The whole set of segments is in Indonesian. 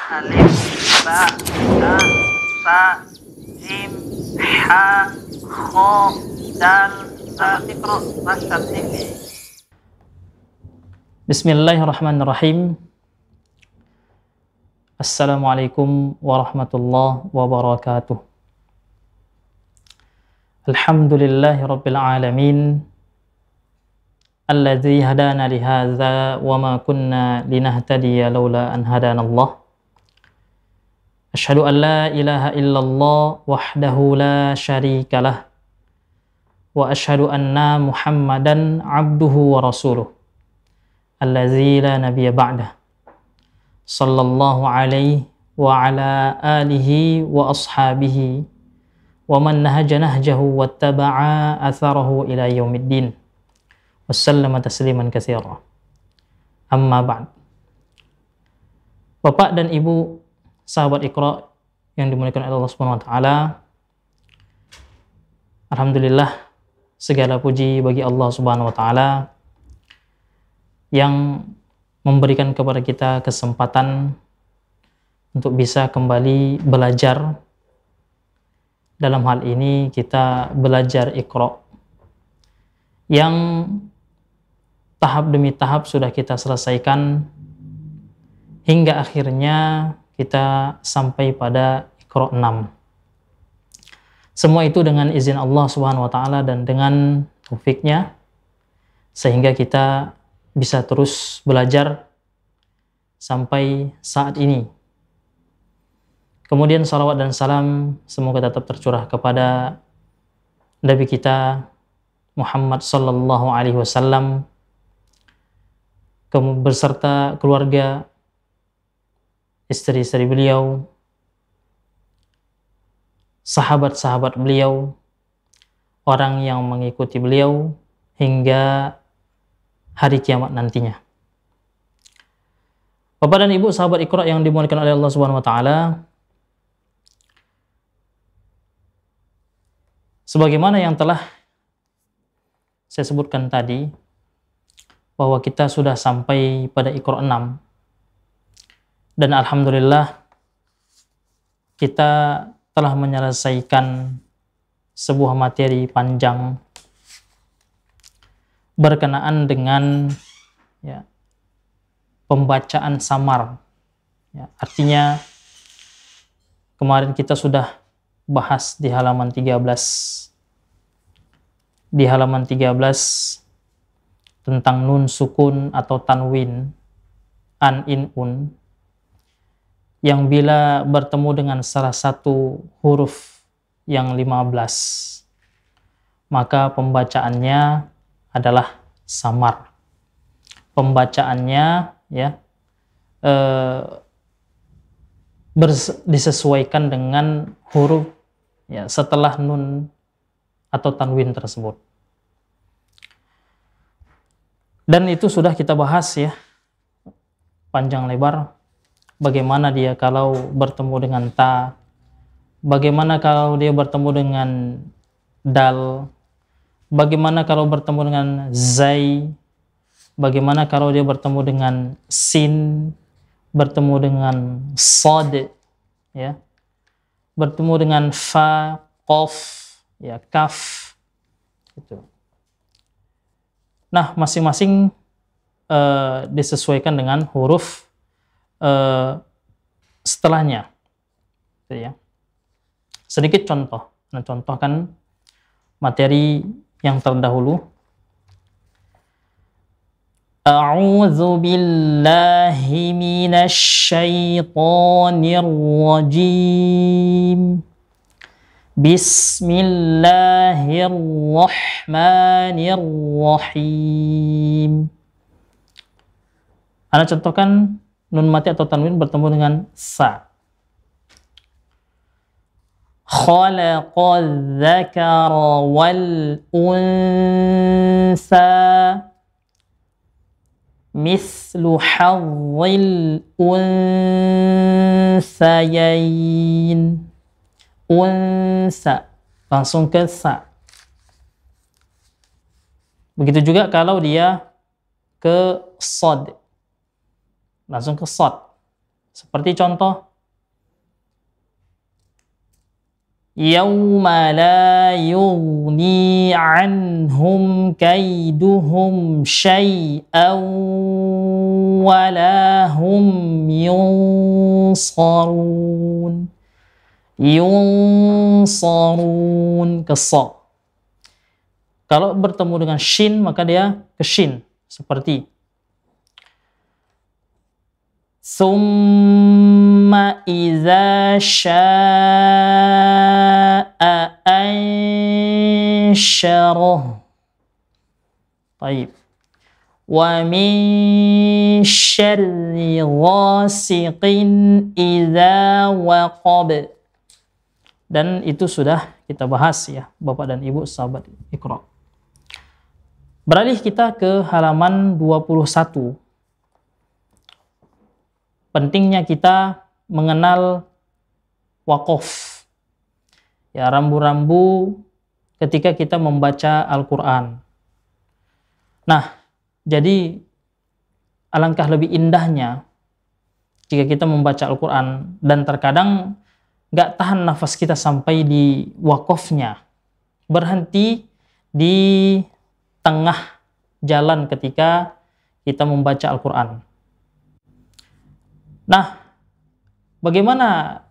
alif, ba, ta, sa, jim, ha, kho, dal, za. Iqra wastaghfir. Bismillahirrahmanirrahim. Assalamualaikum warahmatullahi wabarakatuh. Alhamdulillahi rabbil alamin. Alladzi hadana li hadza wa ma kunna linahtadiya laula an hadanallah. Asyhadu an la ilaha illallah wahdahu la syarika lah. Wa asyhadu anna Muhammadan abduhu wa rasuluh. Alladzi la nabiyya ba'dah. Sallallahu alaihi wa ala alihi wa ashabihi wa man nahaja nahjahu wattaba'a atharahu ila yaumiddin. Wassalamu tasliman katsira. Amma ba'd. Bapak dan Ibu sahabat Iqra yang dimuliakan oleh Allah Subhanahu wa taala. Alhamdulillah, segala puji bagi Allah Subhanahu wa taala yang memberikan kepada kita kesempatan untuk bisa kembali belajar. Dalam hal ini kita belajar Iqra yang tahap demi tahap sudah kita selesaikan hingga akhirnya kita sampai pada Iqra 6. Semua itu dengan izin Allah Subhanahu wa taala dan dengan taufiknya, sehingga kita bisa terus belajar sampai saat ini. Kemudian salawat dan salam semoga tetap tercurah kepada Nabi kita Muhammad sallallahu alaihi wasallam beserta keluarga, istri-istri beliau, sahabat-sahabat beliau, orang yang mengikuti beliau hingga hari kiamat nantinya. Bapak dan Ibu sahabat Iqra yang dimuliakan oleh Allah Subhanahu wa taala, sebagaimana yang telah saya sebutkan tadi, bahwa kita sudah sampai pada Iqra 6. Dan alhamdulillah kita telah menyelesaikan sebuah materi panjang berkenaan dengan pembacaan samar. Artinya kemarin kita sudah bahas di halaman 13. Di halaman 13 tentang nun sukun atau tanwin, an, in, un, yang bila bertemu dengan salah satu huruf yang 15, maka pembacaannya adalah samar. Pembacaannya disesuaikan dengan huruf setelah nun atau tanwin tersebut. Dan itu sudah kita bahas panjang lebar, bagaimana dia kalau bertemu dengan ta, bagaimana kalau dia bertemu dengan dal, bagaimana kalau bertemu dengan zai, bagaimana kalau dia bertemu dengan sin, bertemu dengan sad, bertemu dengan fa, qaf, kaf, gitu. Nah, masing-masing disesuaikan dengan huruf setelahnya. Sedikit contoh. Contohkan materi yang terdahulu. A'udzu billahi minasy syaithanir rajim. Bismillahirrahmanirrahim. Ana contohkan nun mati atau tanwin bertemu dengan sa. Khalaqadz dzakara wal unsa mislu hadzil unsayain. Unsa, langsung ke sa. Begitu juga kalau dia ke sod, langsung ke sod. Seperti contoh, yauma la yughni anhum kaiduhum syai'an wa la hum yunsarun. Yunsarun, kesa. Kalau bertemu dengan shin maka dia ke shin, seperti summa iza sya'a ansyarah. Baik. Wa min syarri ghasiqin iza waqab. Dan itu sudah kita bahas ya, Bapak dan Ibu sahabat Iqra. Beralih kita ke halaman 21. Pentingnya kita mengenal waqaf. Ya, rambu-rambu ketika kita membaca Al-Quran. Nah, jadi alangkah lebih indahnya jika kita membaca Al-Quran dan terkadang gak tahan nafas kita sampai di waqafnya. Berhenti di tengah jalan ketika kita membaca Al-Quran. Nah, bagaimana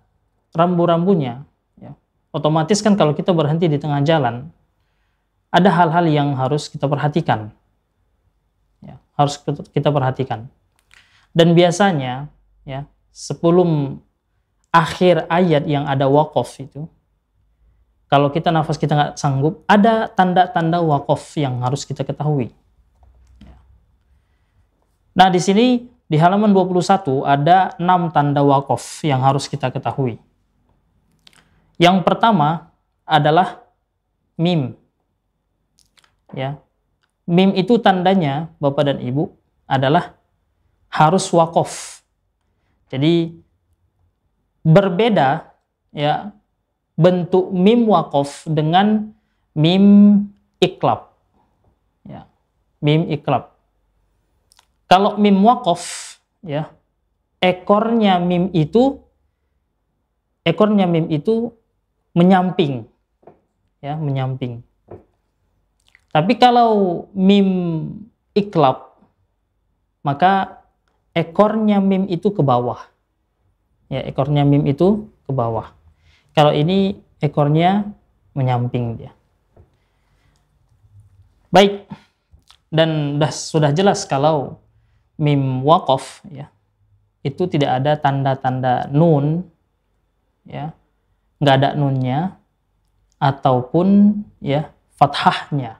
rambu-rambunya? Ya, otomatis kan kalau kita berhenti di tengah jalan, ada hal-hal yang harus kita perhatikan. Ya, harus kita perhatikan. Dan biasanya, ya, sebelum akhir ayat yang ada waqaf itu, kalau kita nafas kita nggak sanggup, ada tanda-tanda waqaf yang harus kita ketahui. Ya. Nah, di sini di halaman 21 ada 6 tanda waqaf yang harus kita ketahui. Yang pertama adalah mim. Ya. Mim itu tandanya, Bapak dan Ibu, adalah harus waqaf. Jadi berbeda ya bentuk mim waqaf dengan mim iqlab. Ya. Mim iqlab. Kalau mim waqaf, ya, ekornya mim itu menyamping, ya, menyamping. Tapi kalau mim iqlab, maka ekornya mim itu ke bawah. Ya, ekornya mim itu ke bawah. Kalau ini ekornya menyamping dia. Baik. Dan sudah jelas kalau mim waqaf ya, itu tidak ada tanda-tanda nun, ya, nggak ada nunnya, ataupun ya fathahnya,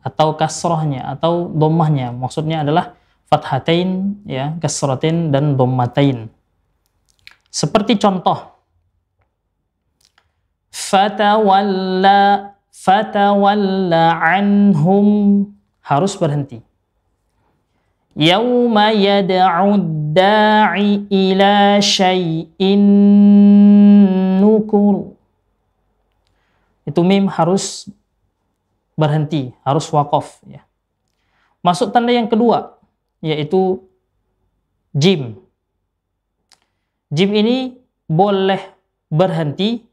atau kasrohnya, atau dhammahnya. Maksudnya adalah fathatain, ya, kasratain dan dhammatain. Seperti contoh, fatawalla anhum, harus berhenti. Yauma yad'u da'i ila syai'in nukur. Itu mim harus berhenti, harus waqaf ya. Masuk tanda yang kedua, yaitu jim. Jim ini boleh berhenti,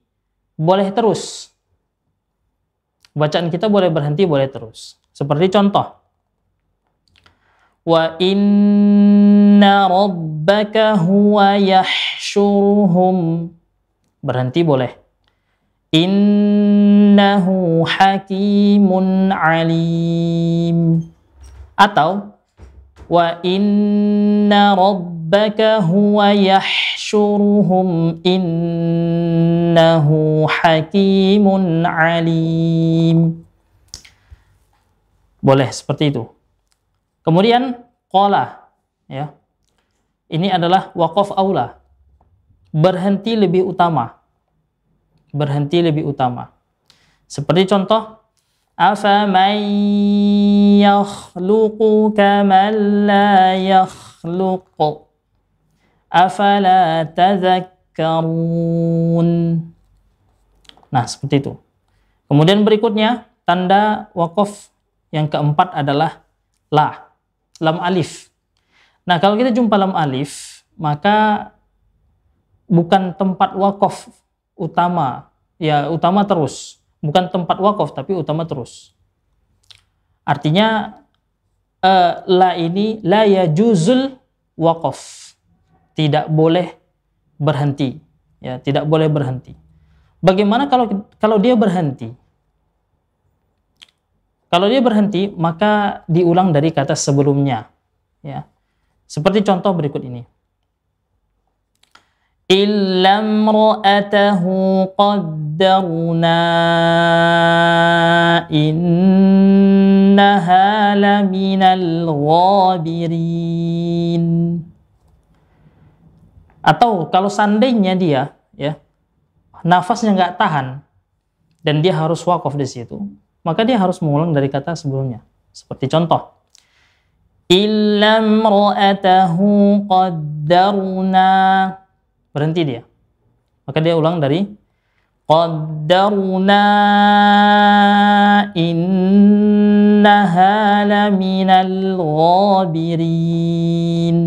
boleh terus. Bacaan kita boleh berhenti, boleh terus. Seperti contoh, wa inna rabbaka huwa yahsyuruhum. Berhenti boleh. Innahu hakimun alim. Atau wa inna rabbaka huwa yahsyuruhum innahu hakimun alim. Boleh seperti itu. Kemudian qala, ya. Ini adalah waqaf aula. Berhenti lebih utama. Berhenti lebih utama. Seperti contoh, afaman yakhluqu kaman la yakhluqu afala tadhakkarun. Nah, seperti itu. Kemudian berikutnya, tanda waqaf yang keempat adalah la. Lam alif. Nah, kalau kita jumpa lam alif, maka bukan tempat wakaf utama, ya utama terus, bukan tempat wakaf tapi utama terus. Artinya la ini la yajuzul waqaf, tidak boleh berhenti, ya tidak boleh berhenti. Bagaimana kalau dia berhenti? Kalau dia berhenti maka diulang dari kata sebelumnya, ya. Seperti contoh berikut ini. Illa imra'atahu qaddarna innaha laminal ghabirin. Atau kalau seandainya dia, ya, nafasnya nggak tahan dan dia harus wakaf di situ, maka dia harus mengulang dari kata sebelumnya. Seperti contoh, illa imra'atahu qaddarna, berhenti dia, maka dia ulang dari qaddarna innaha laminal ghabirin.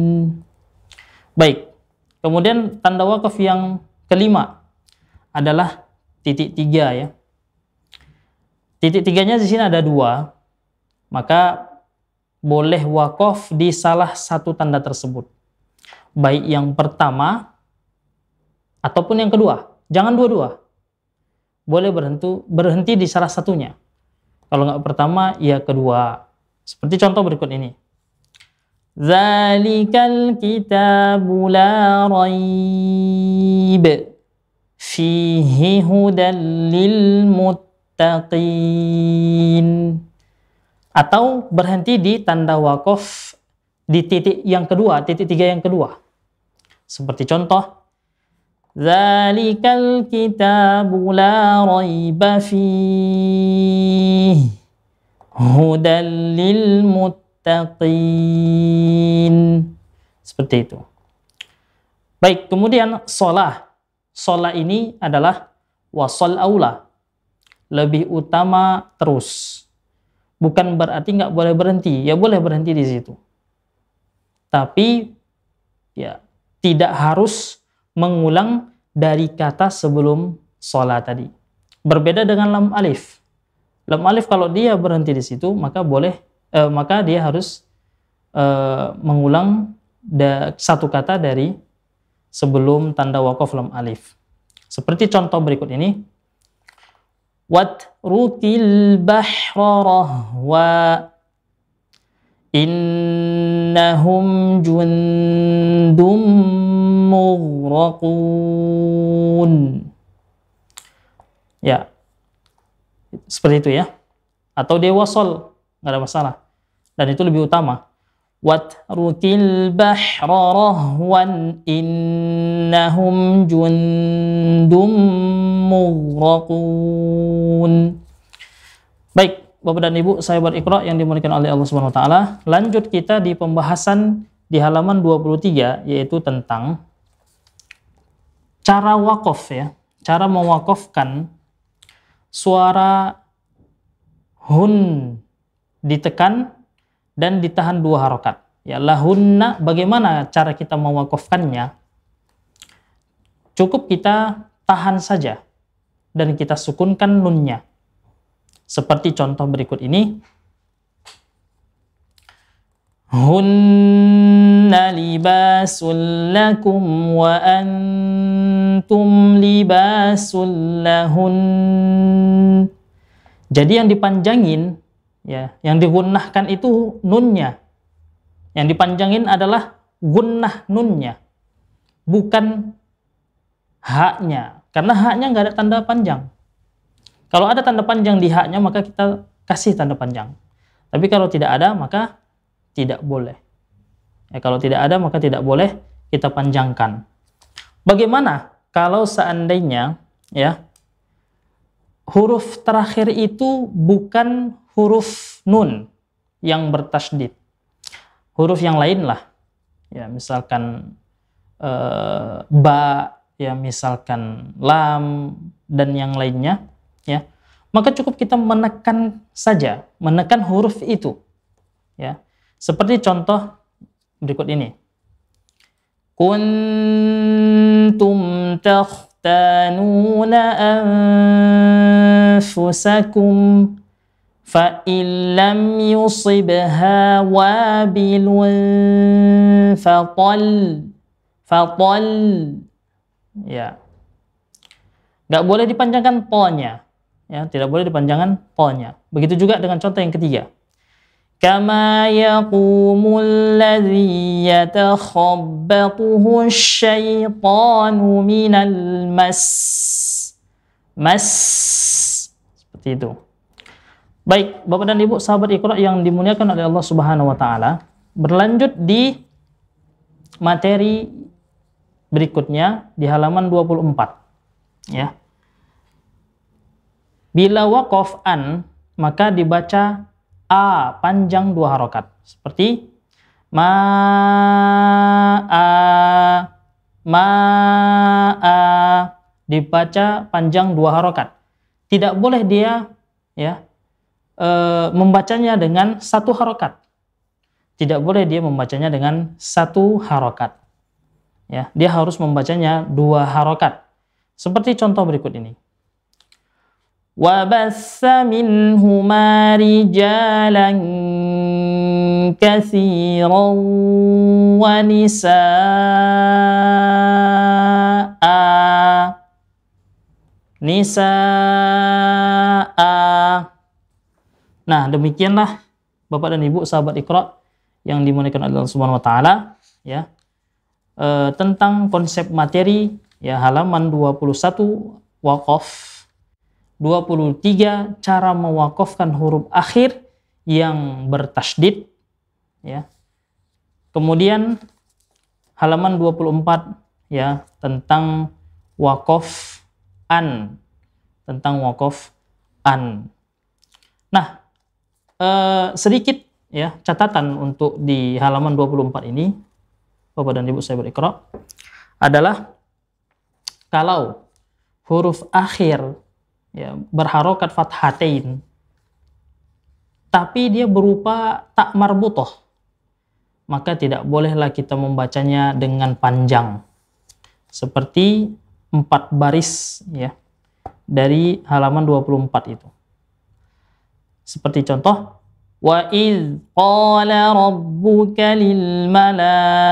Baik, kemudian tanda wakaf yang kelima adalah titik tiga, ya. Titik tiganya di sini ada dua, maka boleh wakaf di salah satu tanda tersebut, baik yang pertama ataupun yang kedua. Jangan dua-dua, boleh berhenti di salah satunya. Kalau nggak pertama, ya kedua. Seperti contoh berikut ini. Zalikal kitabu la raib fihi hudal lil muttaqin. Atau berhenti di tanda wakaf di titik yang kedua, titik tiga yang kedua. Seperti contoh, Zalikal kitabu la raiba fihi hudal lil muttaqin. Seperti itu. Baik, kemudian sholah. Sholah ini adalah wasol aula, lebih utama terus. Bukan berarti nggak boleh berhenti, ya boleh berhenti di situ. Tapi ya tidak harus mengulang dari kata sebelum sholat tadi. Berbeda dengan lam alif. Lam alif kalau dia berhenti di situ maka maka dia harus mengulang satu kata dari sebelum tanda wakaf lam alif. Seperti contoh berikut ini. Watrukil bahra rahwa innahum jundum mughraqun. Ya, seperti itu ya. Atau dia wasol, nggak ada masalah. Dan itu lebih utama. Watrukil bahra rahwan innahum jundum mughraqun. Baik, Bapak dan Ibu sahabat Iqra yang dimuliakan oleh Allah Subhanahu wa taala, lanjut kita di pembahasan di halaman 23, yaitu tentang cara wakaf, ya. Cara mewakafkan suara hun ditekan dan ditahan 2 harokat. Ya, lahunna, bagaimana cara kita mewakafkannya? Cukup kita tahan saja dan kita sukunkan nunnya. Seperti contoh berikut ini. Hunna libasul lakum wa antum libasul lahun. Jadi yang dipanjangin, ya, yang digunnahkan itu nunnya. Yang dipanjangin adalah gunnah nunnya, bukan haknya. Karena haknya nggak ada tanda panjang. Kalau ada tanda panjang di haknya, maka kita kasih tanda panjang. Tapi kalau tidak ada, maka tidak boleh. Ya, kalau tidak ada, maka tidak boleh kita panjangkan. Bagaimana kalau seandainya, ya, huruf terakhir itu bukan huruf nun yang bertasydid, huruf yang lain lah, ya, misalkan ba, ya, misalkan lam dan yang lainnya, ya, maka cukup kita menekan saja, menekan huruf itu, ya, seperti contoh berikut ini. kuntum takhtanuna anfusakum fa illam yusibha wabilun fatal ya, nggak boleh dipanjangkan to-nya ya, tidak boleh dipanjangkan to-nya. Begitu juga dengan contoh yang ketiga, kama yaqumul ladzi yatakhabbathu syaitanu minal mas seperti itu. Baik, Bapak dan Ibu sahabat Iqra yang dimuliakan oleh Allah Subhanahu wa taala, berlanjut di materi berikutnya di halaman 24 ya. Bila waqaf an maka dibaca a panjang 2 harokat seperti ma dibaca panjang 2 harokat. Tidak boleh dia ya membacanya dengan 1 harokat. Tidak boleh dia membacanya dengan 1 harokat. Ya, dia harus membacanya 2 harokat. Seperti contoh berikut ini. Wa bassa minhuma rijalan katsiran wa nisaa. Nah, demikianlah Bapak dan Ibu sahabat Iqra yang dimuliakan Allah Subhanahu wa taala ya. Tentang konsep materi ya, halaman 21 waqaf, 23 cara mewakafkan huruf akhir yang bertasydid ya. Kemudian halaman 24 ya, tentang waqaf an, Nah, sedikit ya catatan untuk di halaman 24 ini Bapak dan Ibu sahabat Iqra adalah kalau huruf akhir ya berharokat fathatain tapi dia berupa tak marbutah, maka tidak bolehlah kita membacanya dengan panjang seperti 4 baris ya dari halaman 24 itu. Seperti contoh, wa idz qala rabbuka lil malaikati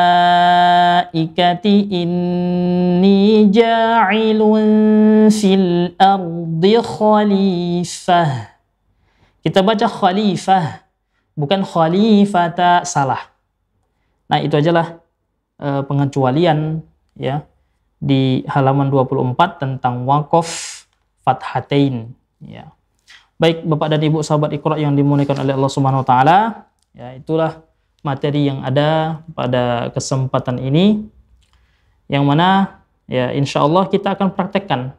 inni ja'ilun fil ardi khalifah. Kita baca khalifah, bukan khalifata, salah. Nah, itu ajalah pengecualian ya di halaman 24 tentang waqaf fathatain ya. Baik Bapak dan Ibu sahabat Iqra yang dimuliakan oleh Allah Subhanahu wa taala, ya itulah materi yang ada pada kesempatan ini yang mana ya insyaallah kita akan praktekkan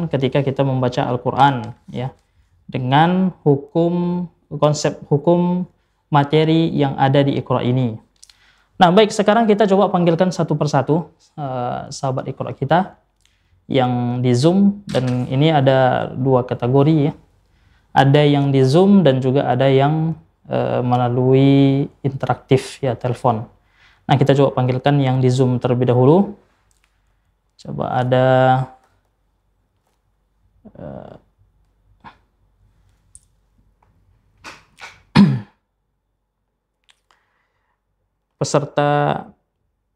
ketika kita membaca Al-Qur'an ya, dengan konsep hukum materi yang ada di Iqra ini. Nah, baik, sekarang kita coba panggilkan satu persatu sahabat Iqra kita yang di Zoom, dan ini ada 2 kategori ya. Ada yang di Zoom dan juga ada yang melalui interaktif ya, telepon. Nah, kita coba panggilkan yang di Zoom terlebih dahulu. Coba ada peserta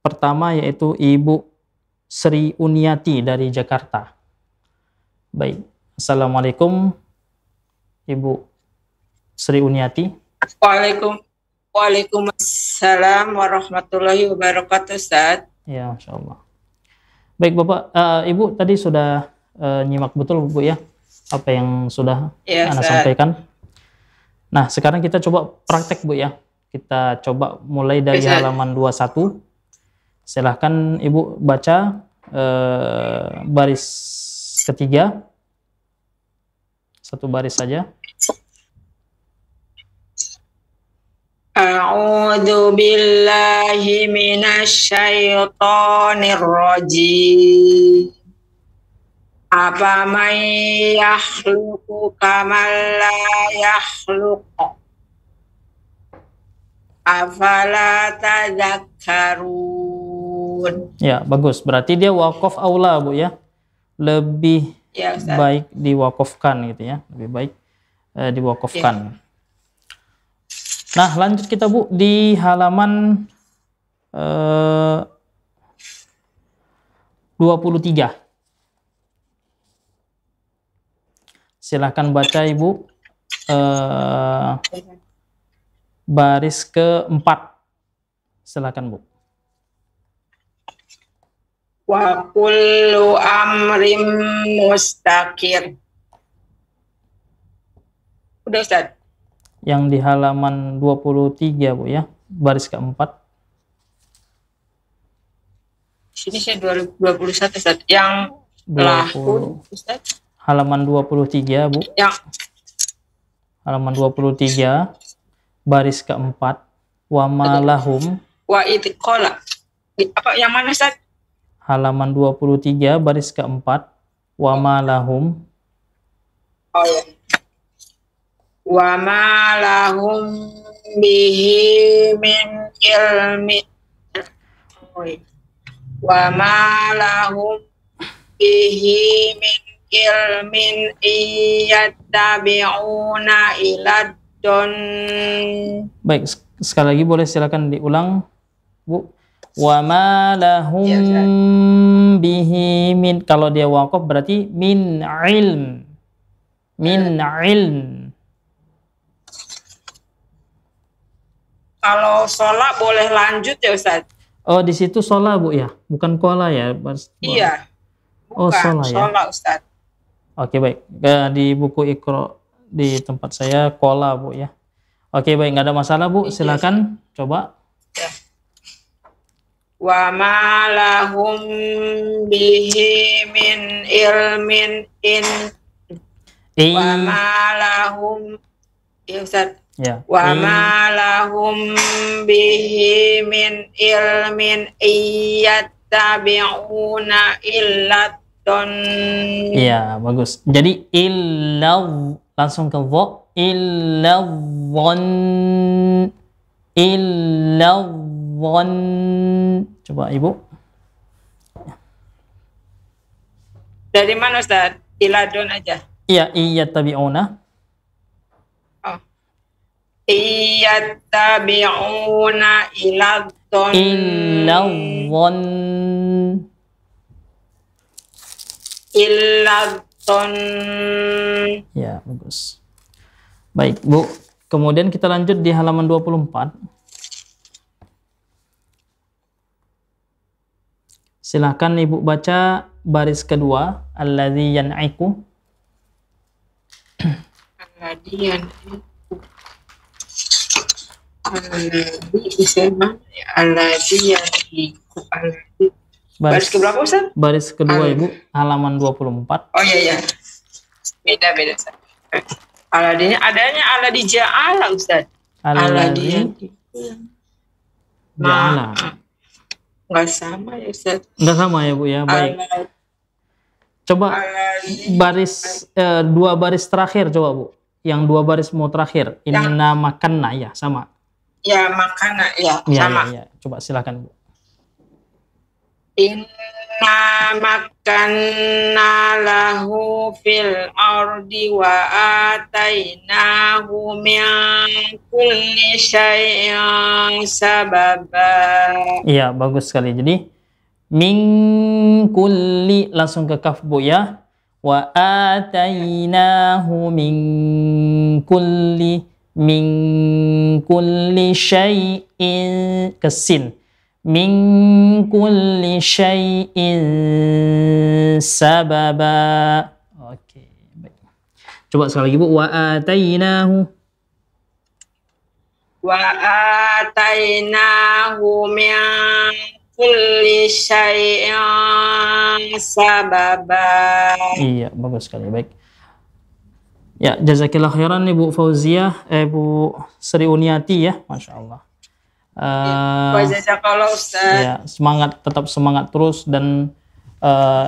pertama yaitu Ibu Sri Uniati dari Jakarta. Baik, Assalamualaikum Ibu Sri Uniati. Waalaikumsalam warahmatullahi wabarakatuh, Ustaz. Ya, Masya Allah. Baik Bapak, Ibu tadi sudah nyimak betul Bu ya apa yang sudah Anda sampaikan. Nah, sekarang kita coba praktek Bu ya. Kita coba mulai dari halaman 21. Silahkan Ibu baca baris ketiga, 1 baris saja. A'udzu billahi minasyaitonir rajim. Apa may yakhluqu kamal la yakhluqu. Afala tadzakkarun. Ya, bagus. Berarti dia waqaf aula, Bu ya. Lebih Ya, Ustaz. baik diwakafkan gitu ya. Lebih baik diwakafkan. Nah, lanjut kita Bu di halaman 23. Silahkan baca Ibu baris keempat. Silakan Bu. Wa kullu amrim mustaqir. Udah, Ustaz. Yang di halaman 23 Bu ya, baris keempat. Sini saya 2021, Ustaz. Yang 20. lahun, Ustaz. Halaman 23 Bu. Yang Halaman 23 baris keempat. Wa malahum. wa itqala. Apa yang mana, Ustaz? Halaman 23 baris keempat. Wa malahum. Oh ya. Wa ma lahum bihi min ilmi. Oh, ya. Wa ma lahum bihi min ilmin iyattabi'una ila don. Baik, sekali lagi boleh silakan diulang Bu. Wa ma lahum bihi min, kalau dia waqaf berarti min ilm. Min ilm. Kalau sholat boleh lanjut ya, Ustaz? Oh, di situ sholat Bu ya, bukan kola ya? Iya. Oh, Bukan, sholat ya. sholat, Ustaz. Oke, baik. Di buku Iqra di tempat saya kola Bu ya. Oke, baik, nggak ada masalah Bu. Silakan coba. Ya. Wa ma lahum bihi min ilmin wa ma lahum, ya Ustaz. Ya. Wa ma lahum bihi min ilmin iyattabi'una illa don. Iya, bagus. Jadi illa, langsung ke dha, illa dhon. Illa dhon. Coba Ibu. Dari mana, Ustaz? Iladon aja. Iya, iyattabi'una. Iyattabi'una ila dhon. Illa dhon. Illa dhon. Ya, bagus. Baik, Bu. Kemudian kita lanjut di halaman 24. Silahkan Ibu baca baris kedua, alladzi yan'iku. Alladzi yan'iku. Alladzi yan'iku. Baris keberapa, Ustaz? Baris kedua Ibu, halaman 24. Oh iya, iya. Beda, Ustaz. Aladinnya adanya aladi ja'ala, Ustaz. Aladi ja'ala. Nggak sama ya, Ustaz. Nggak sama ya, Bu ya. Baik. Coba baris dua baris terakhir coba, Bu. Yang dua baris mau terakhir. Inna makanna ya, sama. Ya, makanna ya, sama. Ya. Coba silakan, Bu. Inna makanna lahu fil ardi wa atainahu min kulli syai'in sababa. Iya, bagus sekali. Jadi min kulli, langsung ke kaf Bu ya. Wa atainahu min kulli syai'in, ke sin. Min kulli syai'in sababa. Oke, baik. Coba sekali lagi Bu. Wa atainahu. Wa atainahu min kulli syai'in sababa. Iya, bagus sekali. Baik. Ya, jazakillah khairan Ibu Fauziah, Ibu Sri Uniati ya, Masya Allah. Ya, semangat, tetap semangat terus, dan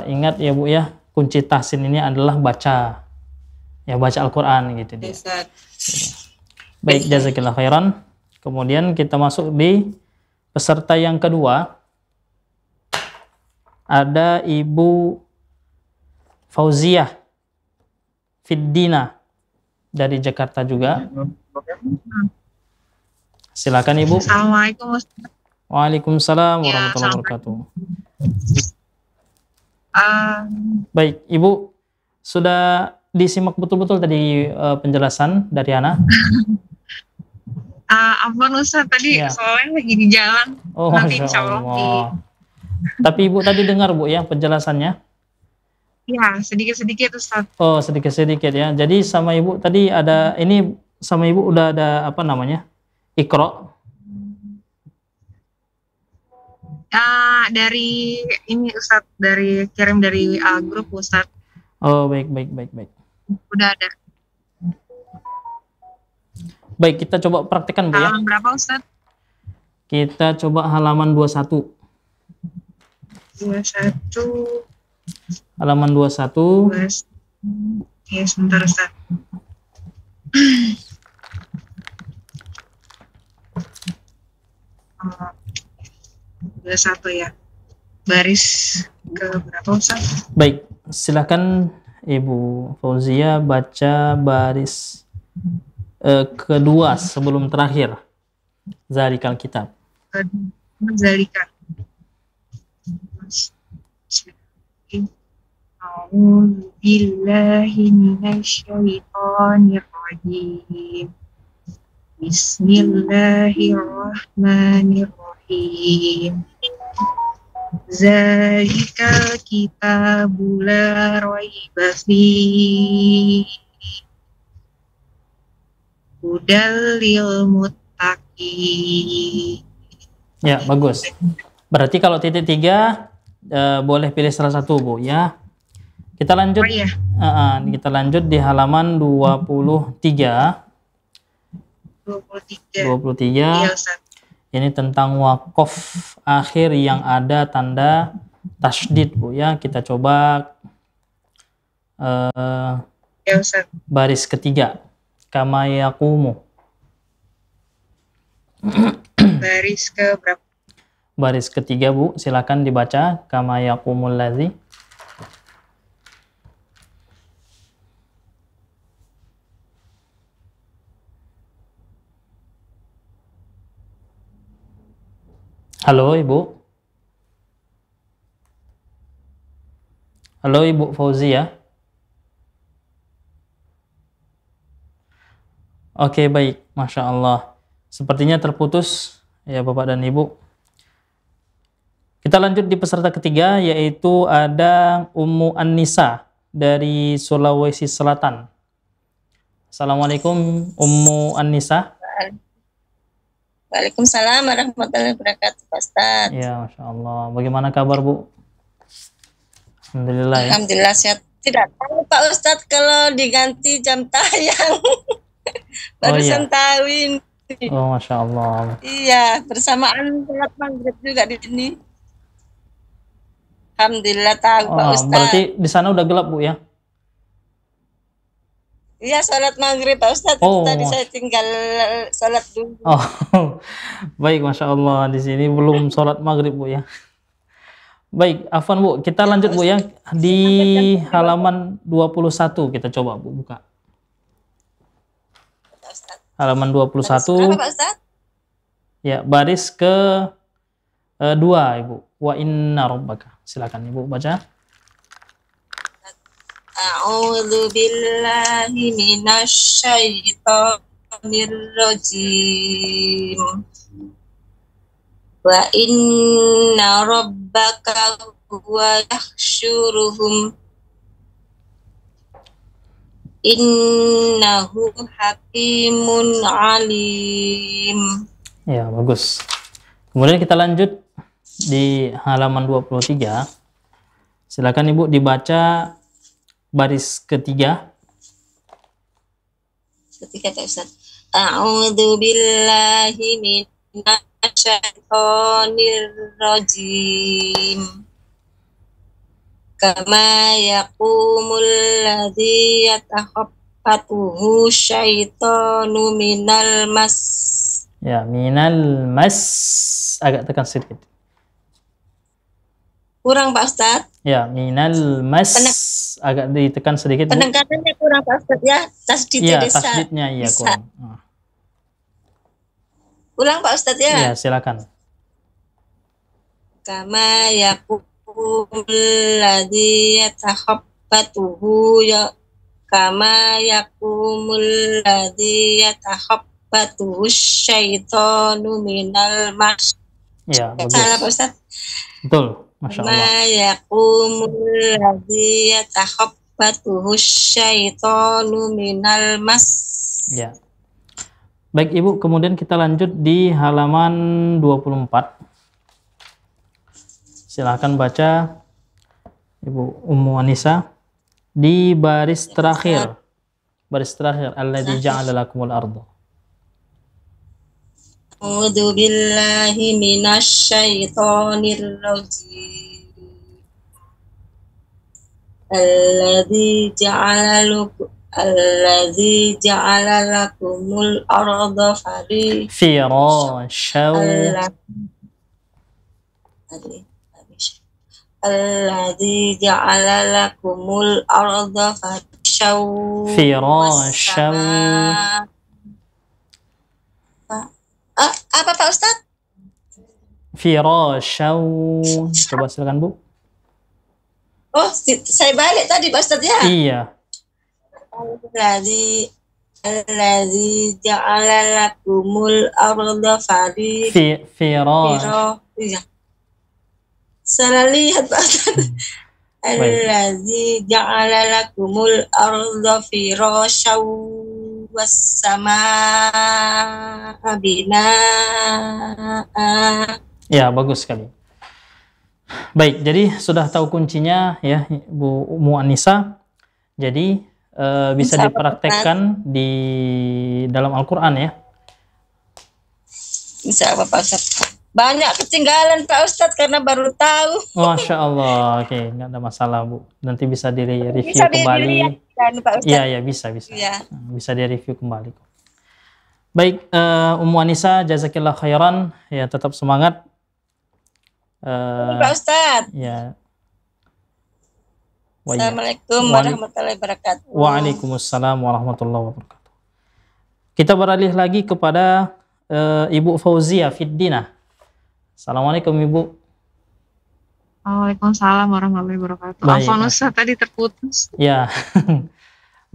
ingat ya Bu ya, kunci tahsin ini adalah baca, ya baca Al-Quran gitu dia. Baik, jazakillah khairan. Kemudian kita masuk di peserta yang kedua. Ada Ibu Fauziah Fiddina dari Jakarta juga. Silakan Ibu. Assalamualaikum Ustaz. Waalaikumsalam Ya, warahmatullahi wabarakatuh. Baik, Ibu sudah disimak betul-betul tadi penjelasan dari Ana? Ampun Ustaz, tadi Ya. soalnya lagi di jalan. Oh, Nanti Masya insya Allah Allah. Tapi Ibu tadi dengar Bu ya penjelasannya? Ya, sedikit-sedikit Ustaz. Oh, sedikit-sedikit ya. Jadi sama Ibu tadi ada, ini sama Ibu udah ada apa namanya? Iqra. Dari ini Ustaz, kirim dari grup Ustaz. Oh, baik. Udah ada. Baik, kita coba praktekkan Bu ya. Halaman berapa Ustaz? Kita coba halaman 21. 21. Halaman 21. Ya, sebentar Ustaz. Oh, 21 ya. Baris ke berapa Ustaz? Baik, silakan Ibu Fauzia baca baris kedua sebelum terakhir. Zalikal kitab. Zalika. A'udzu billahi minasyaitonir rajim. Bismillahirrahmanirrahim. Zalikal kitabu la raiba fihi. Hudal lil muttaqin. Ya, bagus. Berarti kalau titik 3 boleh pilih salah satu Bu ya. Kita lanjut. Oh iya. Kita lanjut di halaman 23. 23. Iya Ustaz. Ini tentang wakaf akhir yang ada tanda tasydid Bu ya. Kita coba Ya Ustaz. baris ketiga. Kama yaqumu. Baris ke berapa? Baris ketiga Bu, silakan dibaca. Kama yaqumul ladzi. Halo Ibu. Halo Ibu Fauzia. Oke, baik, Masya Allah. Sepertinya terputus ya Bapak dan Ibu. Kita lanjut di peserta ketiga, yaitu ada Ummu An-Nisa dari Sulawesi Selatan. Assalamualaikum Ummu An-Nisa. Waalaikumsalam warahmatullahi wabarakatuh, Pak Ustaz. Ya, Masya Allah. Bagaimana kabar Bu? Alhamdulillah ya. Alhamdulillah sehat. Tidak tahu Pak Ustaz kalau diganti jam tayang. Barusan tahu ini. Oh, Masya Allah. Iya, bersamaan sholat maghrib juga di sini. Alhamdulillah tahu Pak Ustaz. Berarti di sana udah gelap Bu ya? Iya, sholat maghrib Pak Ustaz. Oh, Tadi saya tinggal sholat dulu. Oh, baik, Masya Allah. Di sini belum sholat maghrib Bu ya. Baik, afwan Bu, kita lanjut Bu ya. Di halaman 21 kita coba Bu buka. Halaman 21. Berapa Pak Ustaz? Ya, baris ke 2 Ibu. Wa inna rabbaka. Silakan Ibu baca. A'udzu billahi minasyaitonir rajim. Wa inna rabbaka huwa yahsyuruhum innahu hakimun alim. Ya, bagus. Kemudian kita lanjut di halaman 23. Silakan Ibu dibaca baris ketiga. Ketika Pak Ustaz. A'udzu billahi minasyaitonir rajim. Kama yaqumul ladzi yatakhabbatuhu syaitanu minal mas. Ya, minal mas, agak tekan sedikit. Kurang Pak Ustadz. Ya, minal mas, agak ditekan sedikit, Bu. Penekanannya kurang Pak Ustadz ya. Tasdidnya Iya, desa. tasdidnya iya Bisa. kurang. Ulang Pak Ustadz ya. Iya, silakan. Kama yaqumul ladzi yatakhabbatuhu ya. Kama yaqumul ladzi yatakhabbatuhu syaitanu minal mas. Ya, bagus. Salah Pak Ustadz. Betul, Masya Allah. Ma yaqumul ladzi yatakhabbatuhu syaitanu minal mas. Ya. Baik Ibu, kemudian kita lanjut di halaman 24. Silahkan baca Ibu Ummu Anisa di baris terakhir. Baris terakhir, alladzi ja'ala lakumul arda. A'udzu billahi minasy syaithanir rajim. Alladzi ja'ala lakumul arda firasyan. Alladzi ja'ala lakumul arda firasyan. Apa Pak Ustadz? Firasyan. Coba silakan Bu. Oh, saya balik tadi Pak Ustadz ya? Iya. Alladzi ja'ala lakumul arda iya. Salah lihat Pak Ustadz. Alladzi ja'ala lakumul arda firasyan was samaa binaa. Ya, bagus sekali. Baik, jadi sudah tahu kuncinya ya Bu Ummu Anisa. Jadi bisa dipraktekkan di dalam Al-Qur'an ya. Bisa apa Pak Ustadz? Banyak ketinggalan Pak Ustadz karena baru tahu. Masya Allah, oke, nggak ada masalah Bu. Nanti bisa di-review kembali. Iya, bisa. Ya. Bisa di-review kembali. Baik, Ummu Anisa, jazakillah khairan. Ya, tetap semangat. Pak Ustadz. Ya. Assalamualaikum warahmatullahi wabarakatuh. Waalaikumsalam warahmatullahi wabarakatuh. Kita beralih lagi kepada Ibu Fauzia Fiddina. Assalamualaikum Ibu. Waalaikumsalam warahmatullahi wabarakatuh. Afwan Ustaz, tadi terputus. Ya.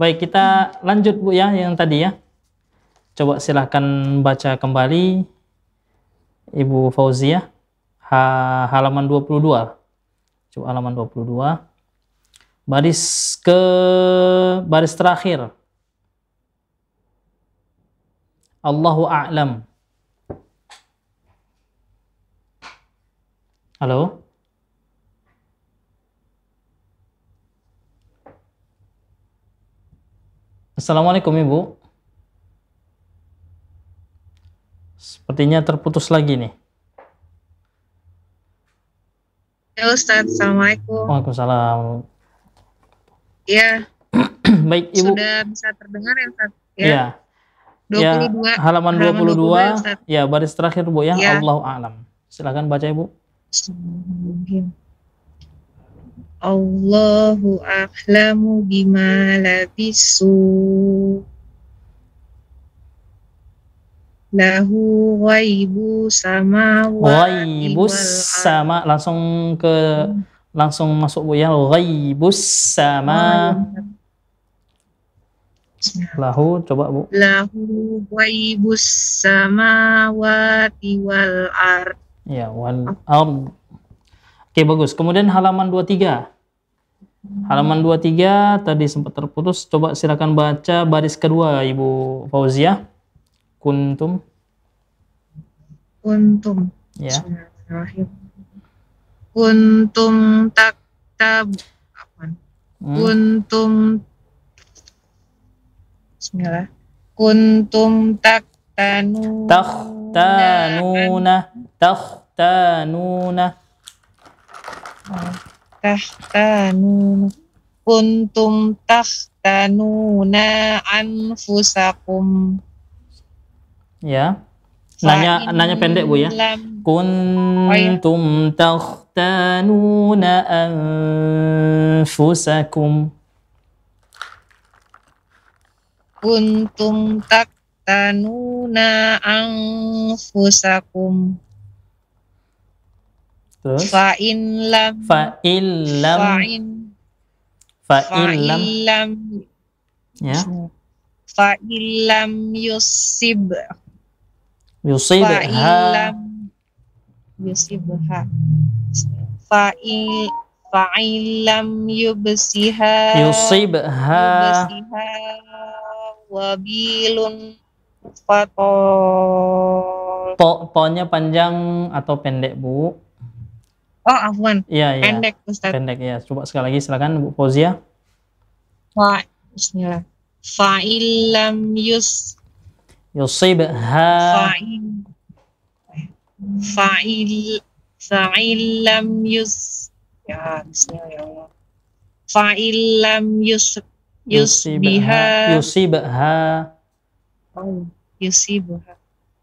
Baik, kita lanjut Bu ya yang tadi ya. Coba silahkan baca kembali Ibu Fauzia halaman 22. Coba halaman 22. Baris terakhir. Allahu a'lam. Halo? Assalamualaikum Ibu. Sepertinya terputus lagi nih. Ya Ustaz, Assalamualaikum. Waalaikumsalam. Iya. Baik Ibu. Sudah bisa terdengar ya Ustaz? Iya. 22. Ya, halaman 22. Ustaz. Ya, baris terakhir Bu ya. Ya. Allahu a'lam. Silakan baca Ibu. Allahu a'lamu bima labisu. Lahu ghaibu samawati Ghaibus sama, langsung masuk Bu ya. Ghaibus sama. Lahu, coba Bu. Lahu ghaibus samawati wal ard. Ya, wal ard. Oke, bagus. Kemudian halaman 23. Halaman 23 tadi sempat terputus. Coba silakan baca baris kedua Ibu Fauzia. Kuntum. Ya. Kuntum taktab. Kuntum. Bismillah. Kuntum taktanuna. Kuntum takhtanuna anfusakum. Ya. Nanya pendek Bu ya. Kuntum takhtanuna anfusakum. Kuntum taktanuna anfusakum. Terus Fa'in lam ya. Fa'ilam yusibha. Fa'ilam yubsiha wabilun fatol. Po-nya panjang atau pendek Bu? Oh, afwan. Iya. Pendek, Ustaz. Pendek ya. Coba sekali lagi silakan Bu Fauzia. Bismillah. Fa'ilam yusibha. Fa'ilam ya bismillah ya Allah. Fa'ilam yusibha.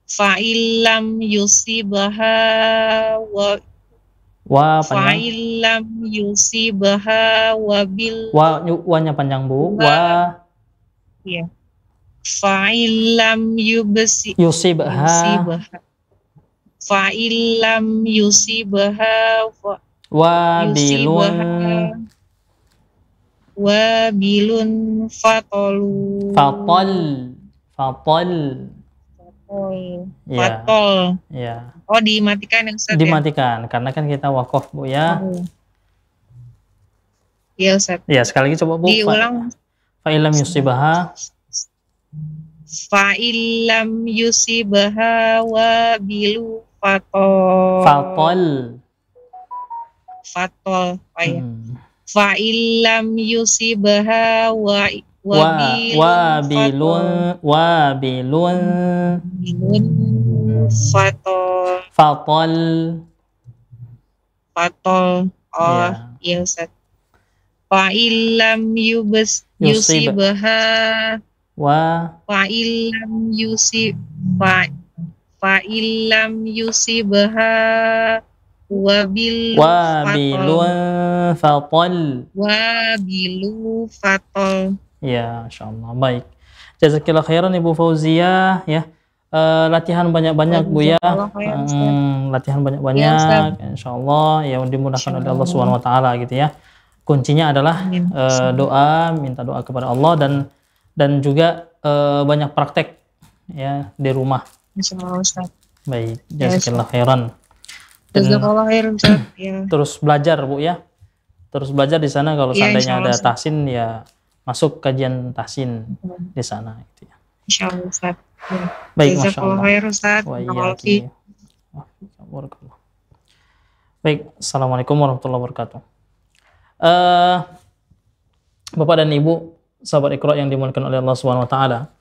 Fa'ilam yusibha fa'ilam yusibha wabil. Wa-nya panjang Bu. Iya. Fa'ilam yusibha. Fa'ilam yusibha wabilun fatolu. Fatol. Ya. Oh, dimatikan ya Ustaz? Dimatikan, karena kan kita wakaf Bu ya. Iya Ustaz. Ya, sekali lagi coba Bu. Diulang. Fa'ilam yusibha. Fa'ilam yusibha wabilu fatol. Oh ya. Fa'ilam yusibha wabilun fatol. Oh iya Ustaz. Fa'ilam yusibha fa'ilam yusibha wabilu fatol. Ya, insyaallah. Baik. Jazakillah khairan Ibu Fauzia ya. Latihan banyak-banyak Bu ya. Latihan banyak-banyak insyaallah ya, dimudahkan oleh Allah Subhanahu wa taala gitu ya. Kuncinya adalah doa, minta doa kepada Allah dan juga banyak praktek ya di rumah. Insyaallah Ustaz. Baik, jazakillah khairan. Jazakallah khairan Ustaz. Ya. Terus belajar Bu ya. Terus belajar di sana kalau seandainya ada tahsin ya, masuk kajian tahsin di sana gitu ya. Insyaallah Ustaz. Ya. Baik, jazakallah khairan Ustaz. Baik, assalamualaikum warahmatullahi wabarakatuh. Bapak dan Ibu, sahabat Iqra yang dimuliakan oleh Allah Subhanahu wa taala.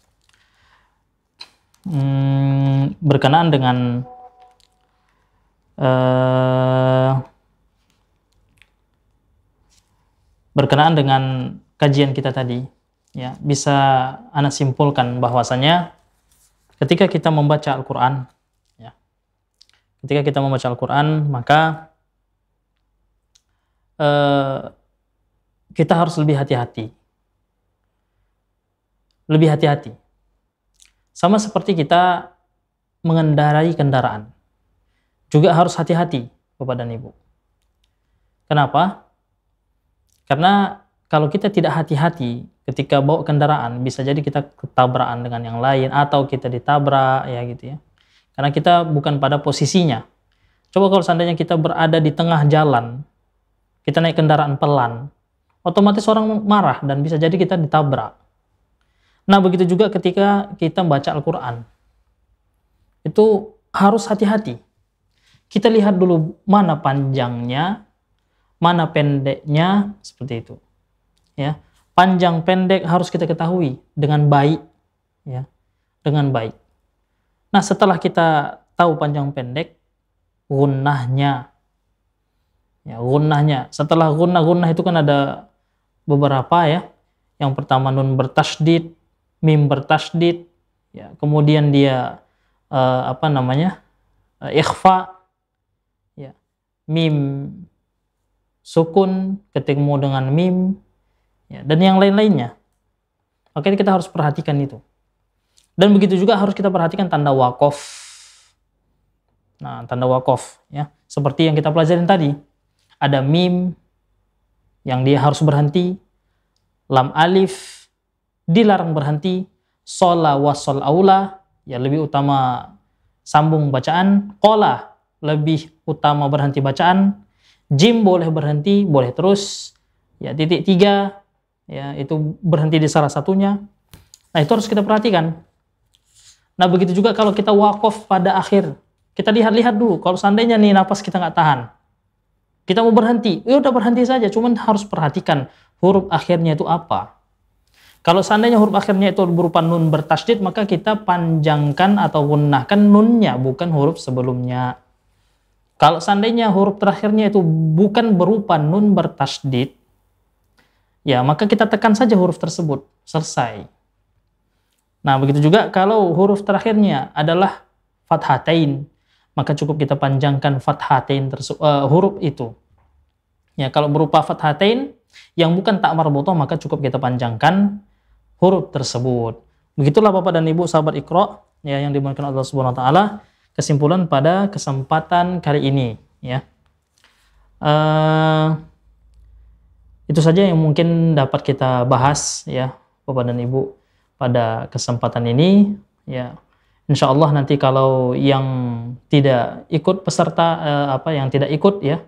Berkenaan dengan kajian kita tadi ya, bisa ana simpulkan bahwasanya ketika kita membaca Al-Qur'an ya, maka kita harus lebih hati-hati. Sama seperti kita mengendarai kendaraan, juga harus hati-hati Bapak dan Ibu. Kenapa? Karena kalau kita tidak hati-hati ketika bawa kendaraan, bisa jadi kita ketabrakan dengan yang lain atau kita ditabrak ya gitu ya. Karena kita bukan pada posisinya. Coba kalau seandainya kita berada di tengah jalan, kita naik kendaraan pelan, otomatis orang marah dan bisa jadi kita ditabrak. Nah, begitu juga ketika kita membaca Al-Quran. Itu harus hati-hati. Kita lihat dulu mana panjangnya, mana pendeknya, seperti itu. Ya, panjang pendek harus kita ketahui dengan baik, ya, dengan baik. Nah, setelah kita tahu panjang pendek, gunnahnya. Ya, gunnahnya. Setelah gunnah itu kan ada beberapa ya. Yang pertama nun bertasydid, mim bertasydid, ya. Kemudian dia apa namanya, ikhfa, ya, mim sukun ketemu dengan mim, ya, dan yang lain-lainnya. Makanya kita harus perhatikan itu. Dan begitu juga harus kita perhatikan tanda waqaf. Nah, tanda waqaf, ya, seperti yang kita pelajarin tadi. Ada mim yang dia harus berhenti, lam alif dilarang berhenti, sola wasol aula, ya lebih utama sambung bacaan, qola lebih utama berhenti bacaan, jim boleh berhenti, boleh terus, ya titik 3, ya itu berhenti di salah satunya. Nah, itu harus kita perhatikan. Nah, begitu juga kalau kita waqaf pada akhir, kita lihat-lihat dulu, kalau seandainya nih napas kita nggak tahan, kita mau berhenti, ya udah berhenti saja, cuman harus perhatikan huruf akhirnya itu apa. Kalau seandainya huruf akhirnya itu berupa nun bertasydid, maka kita panjangkan atau gunnahkan nunnya, bukan huruf sebelumnya. Kalau seandainya huruf terakhirnya itu bukan berupa nun bertasydid, ya maka kita tekan saja huruf tersebut, selesai. Nah, begitu juga kalau huruf terakhirnya adalah fathatain, maka cukup kita panjangkan fathatain huruf itu. Ya, kalau berupa fathatain yang bukan tak marbuthah, maka cukup kita panjangkan huruf tersebut. Begitulah Bapak dan Ibu sahabat Iqra, ya, yang dimuliakan Allah Subhanahu wa taala, kesimpulan pada kesempatan kali ini, ya. Itu saja yang mungkin dapat kita bahas, ya, Bapak dan Ibu, pada kesempatan ini, ya. Insya Allah nanti kalau yang tidak ikut peserta, yang tidak ikut, ya,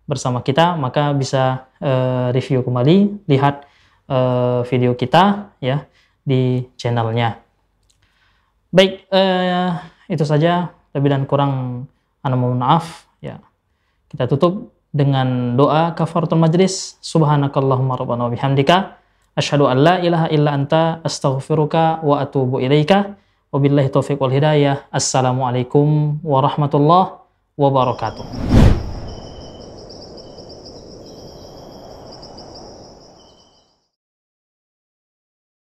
bersama kita, maka bisa review kembali, lihat video kita, ya, di channelnya. Baik, itu saja, lebih dan kurang ana mohon maaf, ya. Kita tutup dengan doa kafaratul majlis. Subhanakallahumma rabbana wa bihamdika asyhadu an la ilaha illa anta astaghfiruka wa atubu ilaika. Wabillahi taufiq wal hidayah. Assalamualaikum warahmatullahi wabarakatuh.